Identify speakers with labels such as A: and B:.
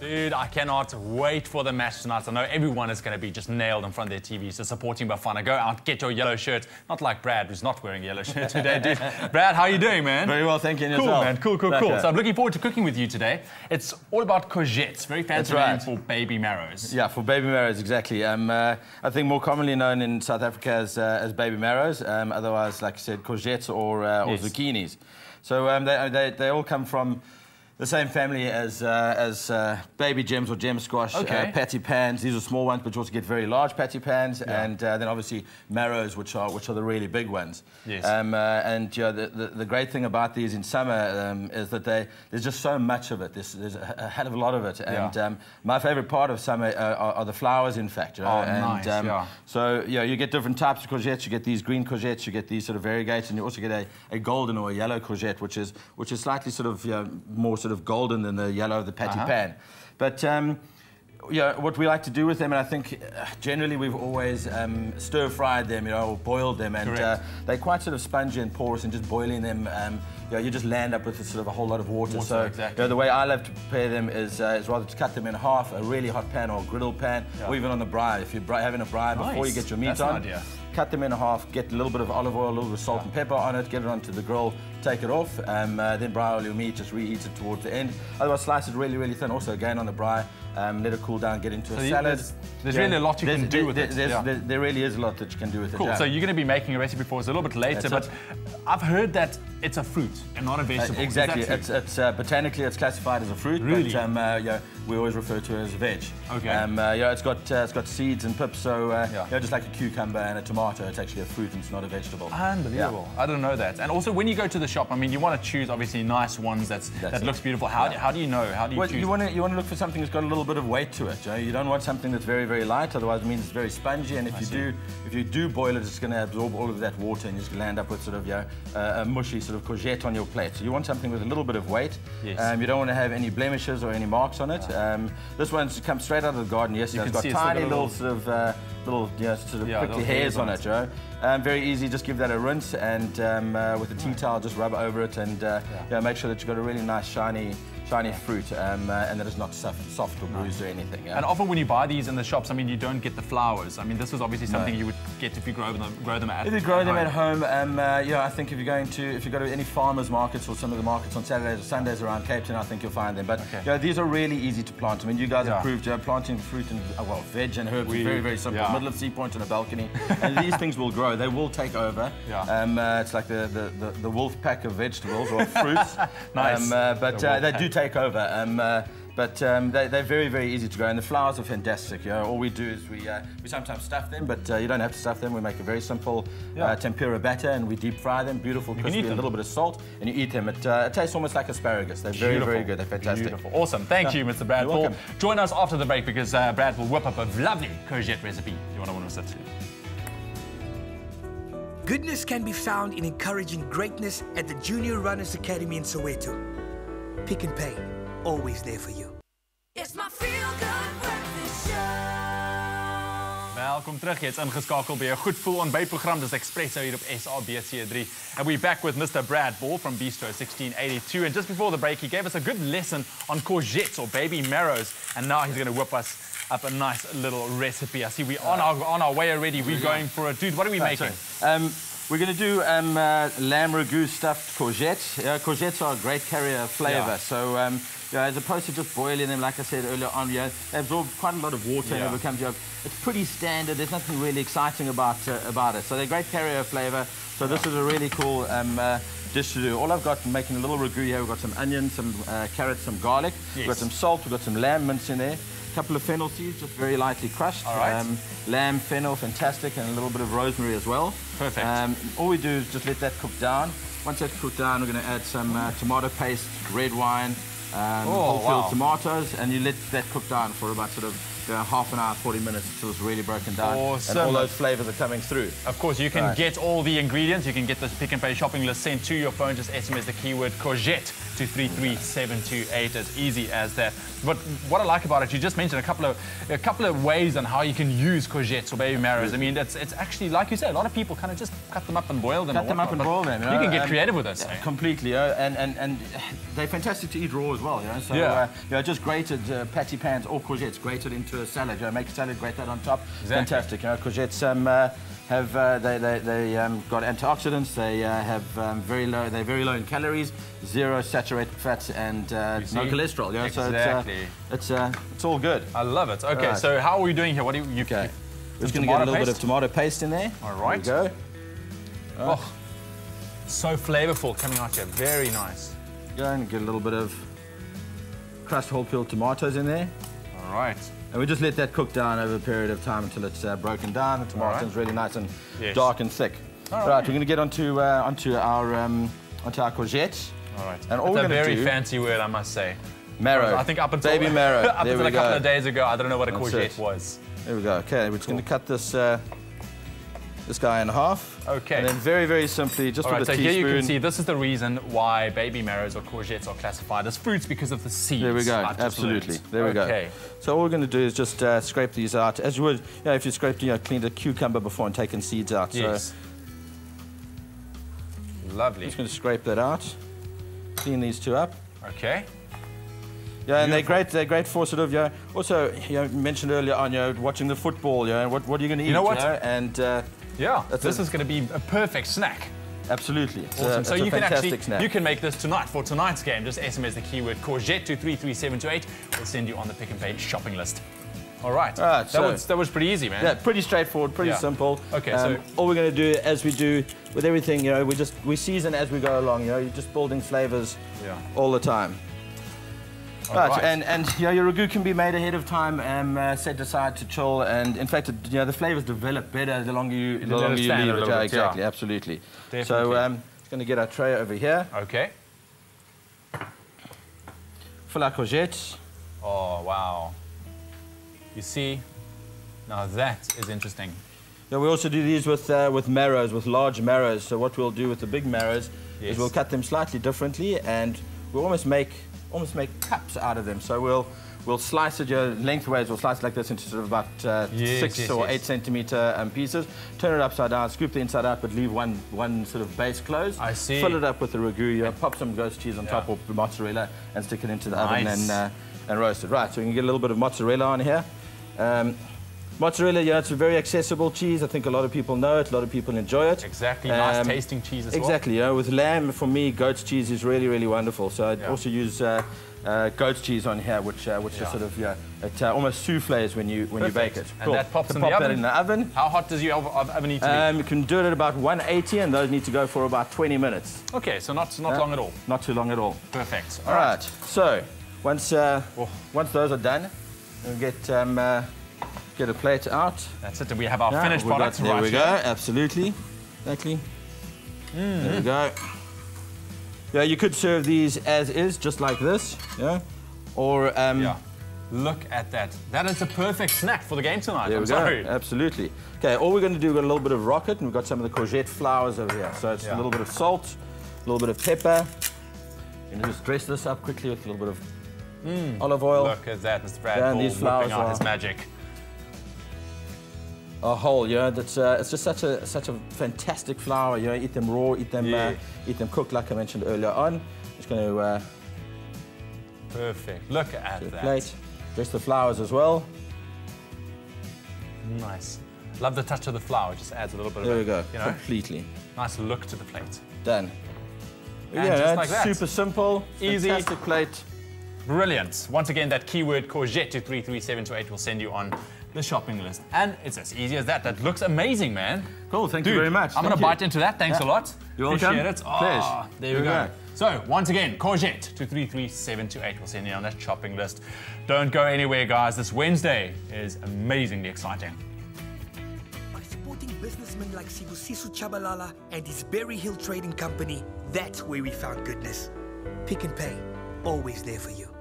A: Dude, I cannot wait for the match tonight. I know everyone is going to be just nailed in front of their TVs, so supporting Bafana. Go out, get your yellow shirt. Not like Brad, who's not wearing a yellow shirt today, dude. Brad, how are you doing, man?
B: Very well, thank you. And
A: cool,
B: yourself?
A: Man. Cool. So I'm looking forward to cooking with you today. It's all about courgettes. Very fancy name for baby marrows.
B: Yeah, for baby marrows, exactly. I think more commonly known in South Africa as baby marrows. Otherwise, like I said, courgettes or zucchinis. So they all come from the same family as baby gems or gem squash, patty pans. These are small ones, but you also get very large patty pans, and then obviously marrows, which are the really big ones.
A: Yes.
B: And you know, the great thing about these in summer is that there's just so much of it. There's a hell of a lot of it. And my favourite part of summer are the flowers, in fact. You know?
A: Nice.
B: So you get different types of courgettes. You get these green courgettes, you get these sort of variegated, and you also get a golden or a yellow courgette, which is slightly sort of more sort of golden than the yellow of the patty pan. But what we like to do with them, and I think generally we've always stir-fried them, or boiled them, and they're quite sort of spongy and porous, and just boiling them, you just land up with sort of a whole lot of water. So the way I love to prepare them is rather to cut them in half, a really hot pan or a griddle pan, or even on the braai. If you're having a braai before you get your meat on, cut them in half, get a little bit of olive oil, a little bit of salt and pepper on it, get it onto the grill, take it off, then braai all your meat, just reheat it towards the end. Otherwise, slice it really, really thin. Also, again, on the braai, let it cool down, get into a salad.
A: There's really a lot you can do with it.
B: There really is a lot that you can do with it.
A: Cool. So you're going to be making a recipe for us a little bit later, but I've heard that it's a fruit and not a vegetable.
B: Exactly. It's botanically it's classified as a fruit,
A: really?
B: But we always refer to it as a veg.
A: Okay.
B: It's got seeds and pips, so just like a cucumber and a tomato, it's actually a fruit and it's not a vegetable.
A: Unbelievable. I didn't know that. And also, when you go to the shop, I mean, you want to choose obviously nice ones that looks beautiful. How do you know? How do you choose?
B: You want to look for something that's got a little bit of weight to it. You don't want something that's very, very light. Otherwise, it means it's very spongy. And if you do boil it, it's going to absorb all of that water, and you're just going to end up with sort of a mushy sort of courgette on your plate. So you want something with a little bit of weight.
A: Yes.
B: You don't want to have any blemishes or any marks on it. This one's come straight out of the garden yesterday. It's got tiny little sort of prickly hairs on it, Joe. Very easy, just give that a rinse, and with a tea towel, just rub over it, and make sure that you've got a really nice shiny fruit, and that it's not soft or bruised or anything.
A: And often when you buy these in the shops, I mean, you don't get the flowers. I mean, this is obviously something you would get if you grow them at home.
B: If you grow them at home, I think if you go to any farmers markets or some of the markets on Saturdays or Sundays around Cape Town, I think you'll find them. But these are really easy to plant. I mean, you guys have proved planting fruit and veg and herbs is very, very simple. Middle of Sea Point on a balcony, and these things will grow. They will take over. It's like the wolf pack of vegetables or fruits.
A: Nice.
B: But they do take over. But they're very, very easy to grow, and the flowers are fantastic. All we do is we sometimes stuff them, but you don't have to stuff them. We make a very simple tempura batter, and we deep fry them, beautiful, crispy, a little bit of salt, and you eat them. It tastes almost like asparagus. They're very, very good. They're fantastic.
A: Beautiful. Awesome. Thank you, Mr. Brad.
B: You're welcome.
A: Join us after the break, because Brad will whip up a lovely courgette recipe. You want to miss it?
C: Goodness can be found in encouraging greatness at the Junior Runners Academy in Soweto. Pick and Pay, always there for you.
D: It's my feel-good breakfast show.
A: Welkom terug. Jy's ingeskakel by jou goed voel ontbytprogram. Dis Expresso hier op SABC3. And we're back with Mr. Brad Ball from Bistro 1682. And just before the break, he gave us a good lesson on courgettes or baby marrows. And now he's going to whip us up a nice little recipe. I see we're on our way already. We're going for it. Dude, what are we making?
B: We're going to do lamb ragu stuffed courgettes. Courgettes are a great carrier of flavour. So as opposed to just boiling them, like I said earlier on, they absorb quite a lot of water and it becomes, it's pretty standard. There's nothing really exciting about it. So they're a great carrier of flavour. So this is a really cool dish to do. All I've got, making a little ragu here, we've got some onions, some carrots, some garlic. We've got some salt, we've got some lamb mince in there. Couple of fennel seeds, just very lightly crushed. Lamb, fennel, fantastic, and a little bit of rosemary as well.
A: Perfect.
B: All we do is just let that cook down. Once that's cooked down, we're going to add some tomato paste, red wine, whole tomatoes, and you let that cook down for about sort of half an hour, 40 minutes until it's really broken down.
A: Awesome.
B: And all those flavors are coming through.
A: Of course, you can get all the ingredients. You can get this Pick n Pay shopping list sent to your phone. Just SMS the keyword courgette to 33728. As easy as that. But what I like about it, you just mentioned a couple of ways on how you can use courgettes or baby marrows. I mean, it's actually, like you said, a lot of people kind of just cut them up and boil them.
B: Cut them up and boil them.
A: You can get creative with this.
B: Completely, and they're fantastic to eat raw as well. So just grated patty pans or courgettes grated into a salad. Make a salad, grate that on top.
A: Exactly.
B: Fantastic. Courgettes have they got antioxidants. They have very low in calories, zero saturated fats, and no cholesterol.
A: Exactly.
B: So it's all good.
A: I love it. Okay,
B: right.
A: So how are we doing here? What do you?
B: Okay. We're just going to get a little bit of tomato paste in there.
A: All right.
B: There we go.
A: Oh, so flavorful coming out here. Very nice.
B: Go and get a little bit of crushed whole peeled tomatoes in there.
A: All right.
B: And we just let that cook down over a period of time until it's broken down. The tomatoes really nice and dark and thick. All right, we're going to get onto our courgettes.
A: All right.
B: And all
A: That's
B: we're
A: a very
B: do,
A: fancy word, I must say.
B: Marrow.
A: I think up until
B: baby marrow.
A: up until a couple of days ago, I don't know what a courgette was.
B: There we go. Okay, we're just going to cut this this guy in half.
A: Okay.
B: And then very simply, just with a teaspoon.
A: Here you can see this is the reason why baby marrows or courgettes are classified as fruits, because of the seeds.
B: There we go. Absolutely. There we go. So all we're going to do is just scrape these out, as you would, if you scraped, cleaned a cucumber before and taken seeds out.
A: Yes. So lovely.
B: Just going to scrape that out. Clean these two up.
A: Okay.
B: Yeah, and they're great for sort of, also, mentioned earlier on, watching the football, what are you going to eat?
A: You know what?
B: And
A: this is going to be a perfect snack.
B: Absolutely.
A: Awesome. So you can actually
B: snack.
A: you can make this tonight for tonight's game. Just SMS the keyword courgette to 33728. We'll send you on the Pick n Pay shopping list. All right. That was pretty easy, man.
B: Yeah, pretty straightforward, pretty simple.
A: Okay. So
B: all we're going to do, as we do with everything, we season as we go along. You're just building flavors all the time. Right, and your ragu can be made ahead of time, set aside to chill, and in fact, the flavors develop better the longer you leave it. Exactly, absolutely.
A: Definitely.
B: So, going to get our tray over here.
A: Okay.
B: Fill our courgettes.
A: Oh wow! You see, now that is interesting.
B: Yeah, we also do these with marrows, with large marrows. So what we'll do with the big marrows is we'll cut them slightly differently, and we'll almost make cups out of them. So we'll slice it lengthways. We'll slice it like this into sort of about 6 or 8 centimeter pieces. Turn it upside down, scoop the inside out, but leave one sort of base closed.
A: I see.
B: Fill it up with the ragu. Pop some goat's cheese on top or mozzarella, and stick it into the oven and roast it. Right. So we can get a little bit of mozzarella on here. Mozzarella, it's a very accessible cheese. I think a lot of people know it. A lot of people enjoy it.
A: Exactly. Nice tasting cheese as well.
B: Exactly. With lamb, for me, goat's cheese is really wonderful. So I also use goat's cheese on here, which is sort of it almost soufflés when you bake it.
A: And that pops in the oven.
B: That in the oven.
A: How hot does your oven need to be?
B: You can do it at about 180, and those need to go for about 20 minutes.
A: Okay, so not long at all.
B: Not too long at all.
A: Perfect.
B: All right. So once those are done, we'll get a plate out.
A: That's it. We have our finished products right
B: here. There we go.
A: Here.
B: Absolutely. Exactly. There we go. Yeah, you could serve these as is, just like this. Yeah. Or
A: Look at that. That is a perfect snack for the game tonight.
B: There we go. Absolutely. Okay. All we're going to do, we've got a little bit of rocket, and we've got some of the courgette flowers over here. So it's a little bit of salt, a little bit of pepper. And just dress this up quickly with a little bit of olive oil.
A: Look at that, Mr. Brad Ball whipping out his magic.
B: A whole, that's it's just such a fantastic flower. Eat them raw, eat them cooked, like I mentioned earlier on. Just going to
A: perfect. Look at that.
B: Plate. Dress the flowers as well.
A: Nice. Love the touch of the flower. It just adds a little bit
B: there
A: of
B: we go. Completely.
A: Nice look to the plate.
B: Done.
A: And just like that.
B: Super simple.
A: Easy.
B: Fantastic plate.
A: Brilliant. Once again, that keyword courgette to 33728 will send you on the shopping list. And it's as easy as that. That looks amazing, man.
B: Cool, thank you very much.
A: I'm going to bite into that. Thanks a lot.
B: You're welcome.
A: Appreciate it.
B: Pleasure.
A: There we go. So, once again, courgette to 33728 will send you on that shopping list. Don't go anywhere, guys. This Wednesday is amazingly exciting.
C: By supporting businessmen like Sibusiso Chabalala and his Berry Hill Trading Company, that's where we found goodness. Pick n Pay, always there for you.